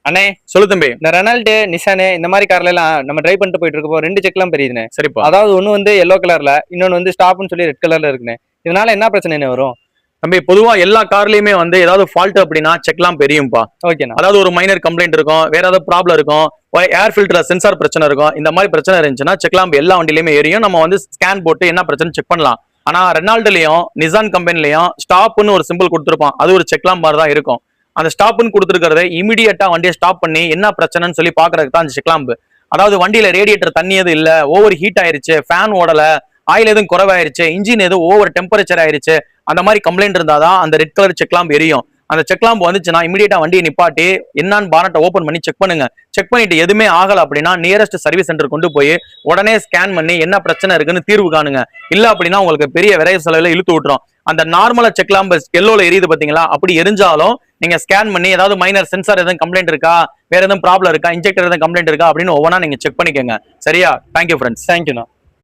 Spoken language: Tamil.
அண்ணே சொல்லு தம்பி. இந்த ரெனால்டு நிசானு இந்த மாதிரி கார்ல எல்லாம் நம்ம டிரைவ் பண்ணிட்டு போயிட்டு இருக்கப்போ 2 செக்லாம் பெரியுதுண்ணே. சரிப்பா. அதாவது ஒண்ணு வந்து எல்லோ கலர்ல, இன்னொன்னு வந்து ஸ்டாப்னு சொல்லி ரெட் கலர்ல இருக்குண்ணே. இதனால என்ன பிரச்சனை வரும்? தம்பி பொதுவா எல்லா கார்லயுமே வந்து ஏதாவது ஃபால்ட் அப்படின்னா செக்லாம் பெரியும்பா. ஓகேண்ணா. அதாவது ஒரு மைனர் கம்ப்ளைண்ட் இருக்கும், வேற ஏதாவது ப்ராப்ளம் இருக்கும், ஏர் ஃபில்டர்ல சென்சார் பிரச்சனை இருக்கும். இந்த மாதிரி பிரச்சனை இருந்துச்சுன்னா செக்லாம் எல்லா வண்டியிலுமே எரியும். நம்ம வந்து ஸ்கேன் போட்டு என்ன பிரச்சனை செக் பண்ணலாம். ஆனா ரெனால்டுலயும் நிசான் கம்பெனிலையும் ஸ்டாப்னு ஒரு சிம்பிள் கொடுத்துருப்பான். அது ஒரு செக்லாம் மாதிரி தான் இருக்கும். அந்த ஸ்டாப்னு கொடுத்துருக்கிறத இமிடியட்டா வண்டியை ஸ்டாப் பண்ணி என்ன பிரச்சனைன்னு சொல்லி பாக்குறதுக்கு தான் அந்த செக்லாம்பு. அதாவது வண்டியில ரேடியேட்டர் தண்ணி எதுவும் இல்ல, ஓவர் ஹீட் ஆயிருச்சு, ஃபேன் ஓடல, ஆயில் எதுவும் குறைவாயிருச்சு, இன்ஜின் எதுவும் ஓவர் டெம்பரேச்சர் ஆயிருச்சு, அந்த மாதிரி கம்ப்ளைண்ட் இருந்தாதான் அந்த ரெட் கலர் செக்லாம்பு எரியும். அந்த செக்லாம்பு வந்துச்சுன்னா இமிடியேட்டா வண்டியை நிப்பாட்டி என்னன்னு பானட்டை ஓப்பன் பண்ணி செக் பண்ணுங்க. செக் பண்ணிட்டு எதுவுமே ஆகல அப்படின்னா நியரஸ்ட் சர்வீஸ் சென்டர் கொண்டு போய் உடனே ஸ்கேன் பண்ணி என்ன பிரச்சனை இருக்குன்னு தீர்வு காணுங்க. இல்ல அப்படின்னா உங்களுக்கு பெரிய விரைவு செலவுல இழுத்து விட்டுரும். அந்த நார்மலா செக்லாம்பு எல்லோல எரியுது பாத்தீங்களா, அப்படி எரிஞ்சாலும் நீங்க ஸ்கேன் பண்ணி ஏதாவது மைனர் சென்சார் எதுவும் கம்ப்ளைண்ட் இருக்கா, வேற எதுவும் ப்ராப்ளம் இருக்கா, இன்ஜெக்டர் எதுவும் கம்ப்ளைண்ட் இருக்கா அப்படின்னு ஒவ்வொன்றா நீங்க செக் பண்ணிக்கோங்க. சரியா? Thank you friends. தேங்க்யூண்ணா.